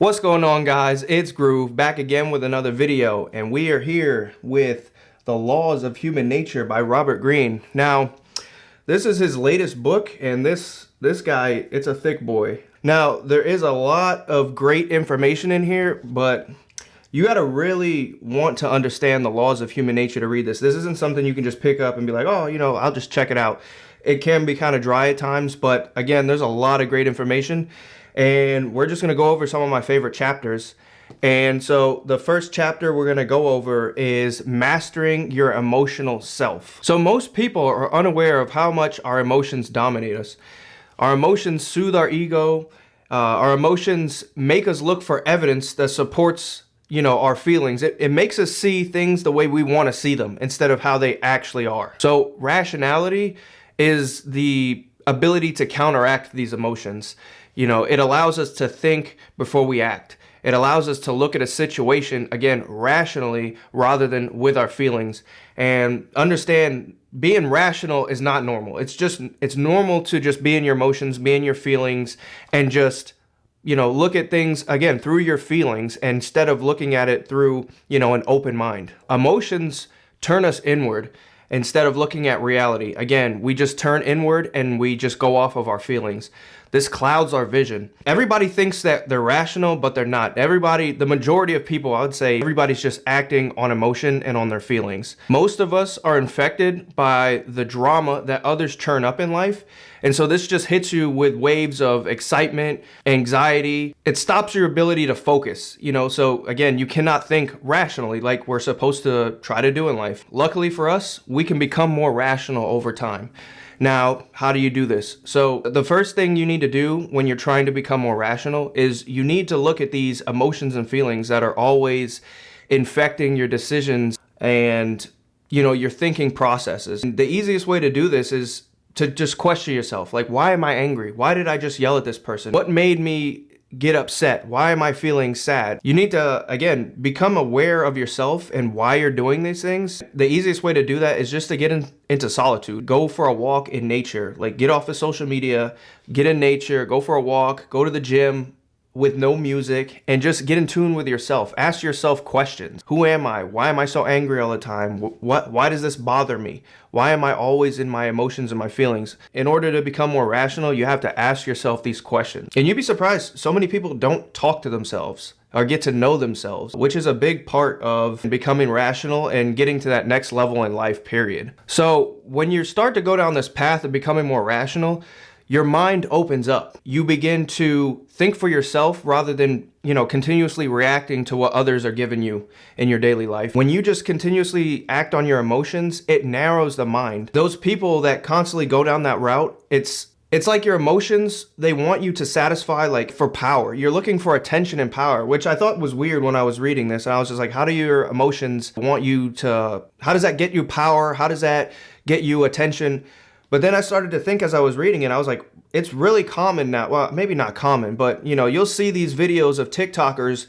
What's going on, guys? It's Groove back again with another video, and we are here with The Laws of Human Nature by Robert Greene. Now, this is his latest book, and this guy, it's a thick boy. Now, there is a lot of great information in here, but you got to really want to understand the laws of human nature to read this. This isn't something you can just pick up and be like, oh, I'll just check it out. It can be kind of dry at times, but again, there's a lot of great information. And we're just going to go over some of my favorite chapters. And so the first chapter we're going to go over is mastering your emotional self. So most people are unaware of how much our emotions dominate us. Our emotions soothe our ego. Our emotions make us look for evidence that supports, our feelings. It makes us see things the way we want to see them instead of how they actually are. So rationality is the ability to counteract these emotions. It allows us to think before we act. It allows us to look at a situation, again, rationally rather than with our feelings. And understand being rational is not normal. It's normal to just be in your emotions, be in your feelings, and just, look at things, again, through your feelings instead of looking at it through, an open mind. Emotions turn us inward instead of looking at reality. Again, we just turn inward and we just go off of our feelings. This clouds our vision. Everybody thinks that they're rational, but they're not. The majority of people, I would say, everybody's just acting on emotion and on their feelings. Most of us are infected by the drama that others churn up in life. And so this just hits you with waves of excitement, anxiety. It stops your ability to focus, so again, you cannot think rationally like we're supposed to try to do in life. Luckily for us, we can become more rational over time. Now, how do you do this? So the first thing you need to do when you're trying to become more rational is you need to look at these emotions and feelings that are always infecting your decisions and, your thinking processes. And the easiest way to do this is to just question yourself. Like, why am I angry? Why did I just yell at this person? What made me get upset? Why am I feeling sad? You need to, again, become aware of yourself and why you're doing these things. The easiest way to do that is just to get into solitude. Go for a walk in nature. Like, get off of social media, get in nature, go for a walk, go to the gym with no music, and just get in tune with yourself. Ask yourself questions. Who am I? Why am I so angry all the time? Why does this bother me? Why am I always in my emotions and my feelings? In order to become more rational, you have to ask yourself these questions. And you'd be surprised, so many people don't talk to themselves or get to know themselves, which is a big part of becoming rational and getting to that next level in life, period. So when you start to go down this path of becoming more rational, your mind opens up. You begin to think for yourself rather than, continuously reacting to what others are giving you in your daily life. When you just continuously act on your emotions, it narrows the mind. Those people that constantly go down that route, it's like your emotions, they want you to satisfy, like, for power. You're looking for attention and power, which I thought was weird when I was reading this. And I was just like, how do your emotions want you to, how does that get you power? How does that get you attention? But then I started to think as I was reading it, I was like, it's really common now. Well, maybe not common, but you'll see these videos of TikTokers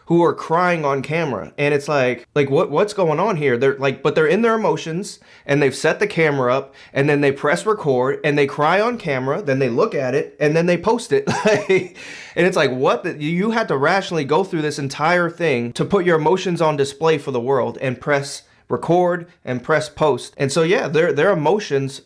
who are crying on camera. And it's like what's going on here? But they're in their emotions and they've set the camera up and then they press record and they cry on camera. Then they look at it and then they post it. And it's like, you had to rationally go through this entire thing to put your emotions on display for the world and press record and press post. And so their emotions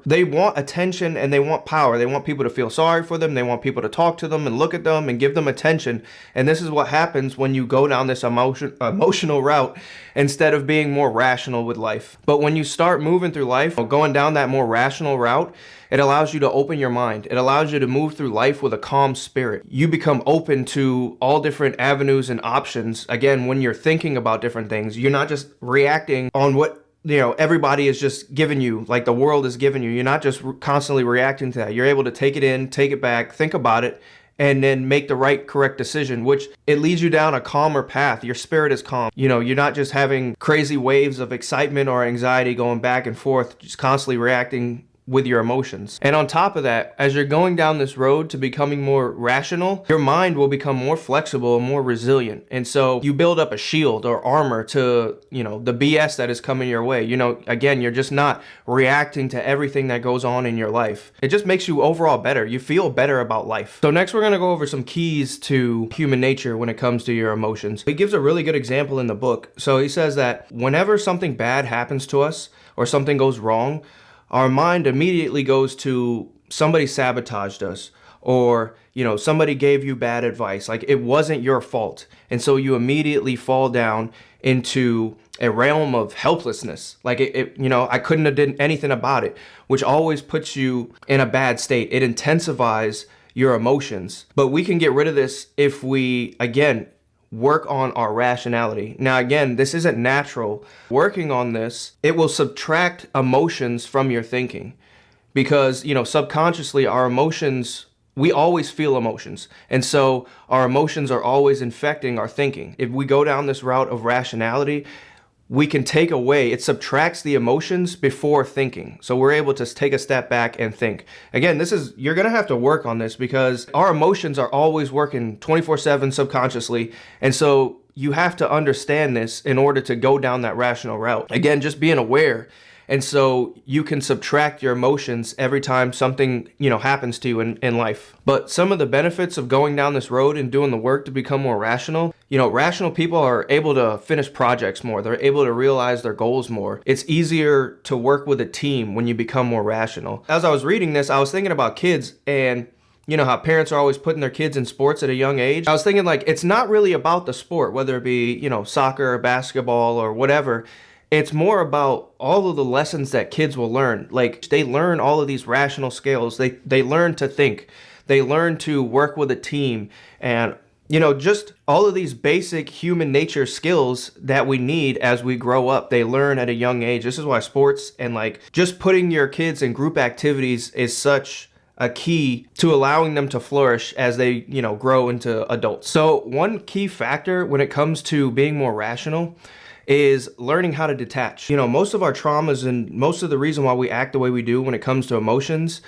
they want attention and they want power. They want people to feel sorry for them. They want people to talk to them and look at them and give them attention. And this is what happens when you go down this emotional route instead of being more rational with life. But when you start moving through life, going down that more rational route, it allows you to open your mind. It allows you to move through life with a calm spirit. You become open to all different avenues and options. Again, when you're thinking about different things, you're not just reacting on what everybody is just giving you, like the world is giving you. You're not just constantly reacting to that. You're able to take it in, take it back, think about it, and then make the right, correct decision, which it leads you down a calmer path. Your spirit is calm. You're not just having crazy waves of excitement or anxiety going back and forth, just constantly reacting with your emotions. And on top of that, as you're going down this road to becoming more rational, your mind will become more flexible and more resilient. And so you build up a shield or armor to, the BS that is coming your way. Again, you're just not reacting to everything that goes on in your life. It just makes you overall better. You feel better about life. So next we're going to go over some keys to human nature when it comes to your emotions. He gives a really good example in the book. So he says that whenever something bad happens to us or something goes wrong, our mind immediately goes to somebody sabotaged us, or, somebody gave you bad advice. Like, it wasn't your fault. And so you immediately fall down into a realm of helplessness. Like, I couldn't have done anything about it, which always puts you in a bad state. It intensifies your emotions. But we can get rid of this if we, again, work on our rationality. Now, again, this isn't natural. Working on this, it will subtract emotions from your thinking because, subconsciously our emotions, we always feel emotions. And so our emotions are always infecting our thinking. If we go down this route of rationality, we can take away, it subtracts the emotions before thinking. So we're able to take a step back and think. Again, you're going to have to work on this because our emotions are always working 24/7 subconsciously. And so you have to understand this in order to go down that rational route. Again, just being aware. And so you can subtract your emotions every time something, happens to you in life. But some of the benefits of going down this road and doing the work to become more rational, rational people are able to finish projects more. They're able to realize their goals more. It's easier to work with a team when you become more rational. As I was reading this, I was thinking about kids and how parents are always putting their kids in sports at a young age. I was thinking it's not really about the sport, whether it be, soccer or basketball or whatever. It's more about all of the lessons that kids will learn. Like, they learn all of these rational skills. They learn to think. They learn to work with a team. And, just all of these basic human nature skills that we need as we grow up, they learn at a young age. This is why sports and just putting your kids in group activities is such a key to allowing them to flourish as they, grow into adults. So one key factor when it comes to being more rational is learning how to detach. Most of our traumas and most of the reason why we act the way we do when it comes to emotions,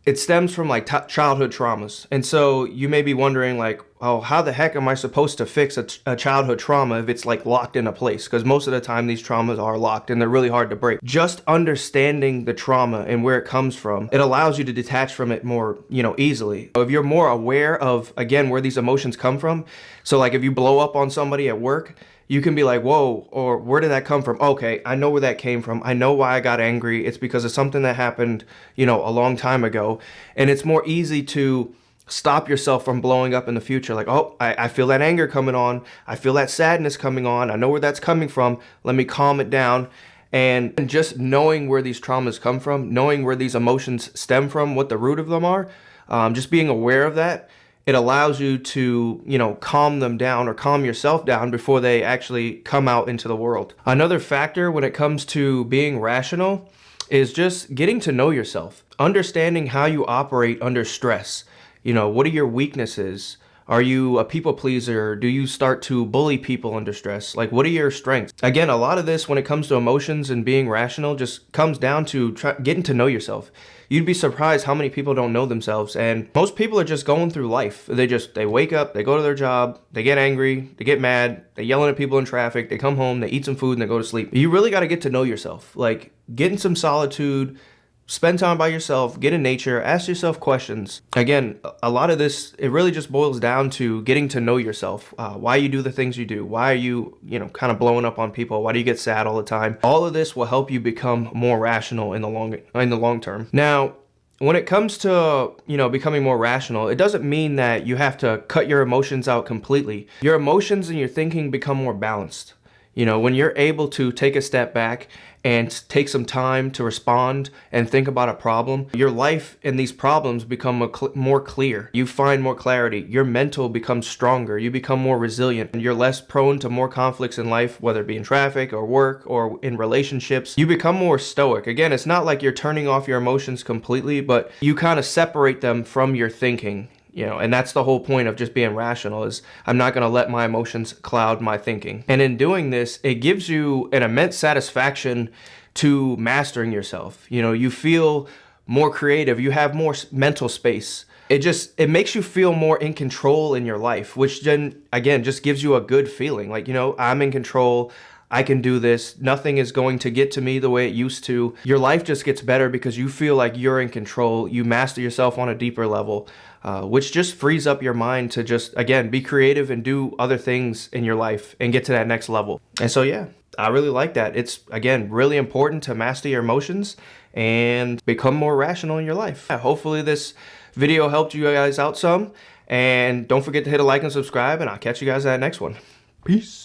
it stems from childhood traumas. And so you may be wondering oh, how the heck am I supposed to fix a childhood trauma if it's locked in a place? Because most of the time these traumas are locked and they're really hard to break. Just understanding the trauma and where it comes from, it allows you to detach from it more, easily. If you're more aware of, again, where these emotions come from. So if you blow up on somebody at work, you can be like, whoa, or where did that come from? Okay, I know where that came from. I know why I got angry. It's because of something that happened, a long time ago. And it's more easy to stop yourself from blowing up in the future. I feel that anger coming on. I feel that sadness coming on. I know where that's coming from. Let me calm it down. And just knowing where these traumas come from, knowing where these emotions stem from, what the root of them are, just being aware of that, it allows you to, calm them down or calm yourself down before they actually come out into the world. Another factor when it comes to being rational is just getting to know yourself, understanding how you operate under stress. What are your weaknesses? Are you a people pleaser? Do you start to bully people under stress? What are your strengths? Again, a lot of this when it comes to emotions and being rational just comes down to getting to know yourself. You'd be surprised how many people don't know themselves. And most people are just going through life. They wake up, they go to their job, they get angry, they get mad, they yelling at people in traffic, they come home, they eat some food, and they go to sleep. You really got to get to know yourself. Get in some solitude, spend time by yourself, get in nature, ask yourself questions. Again, a lot of this, it really just boils down to getting to know yourself. Why you do the things you do. Why are you, kind of blowing up on people? Why do you get sad all the time? All of this will help you become more rational in the long term. Now, when it comes to, becoming more rational, it doesn't mean that you have to cut your emotions out completely. Your emotions and your thinking become more balanced. When you're able to take a step back and take some time to respond and think about a problem, your life and these problems become more clear. You find more clarity. Your mental becomes stronger. You become more resilient. And you're less prone to more conflicts in life, whether it be in traffic or work or in relationships. You become more stoic. Again, it's not like you're turning off your emotions completely, but you kind of separate them from your thinking. And that's the whole point of just being rational is I'm not going to let my emotions cloud my thinking. And in doing this, it gives you an immense satisfaction to mastering yourself. You feel more creative, you have more mental space. It makes you feel more in control in your life, which then again just gives you a good feeling. Like, you know, I'm in control. I can do this. Nothing is going to get to me the way it used to. Your life just gets better because you feel like you're in control. You master yourself on a deeper level, which just frees up your mind to just, again, be creative and do other things in your life and get to that next level. And so, yeah, I really like that. It's, again, really important to master your emotions and become more rational in your life. Hopefully this video helped you guys out some. And don't forget to hit a like and subscribe, and I'll catch you guys at the next one. Peace.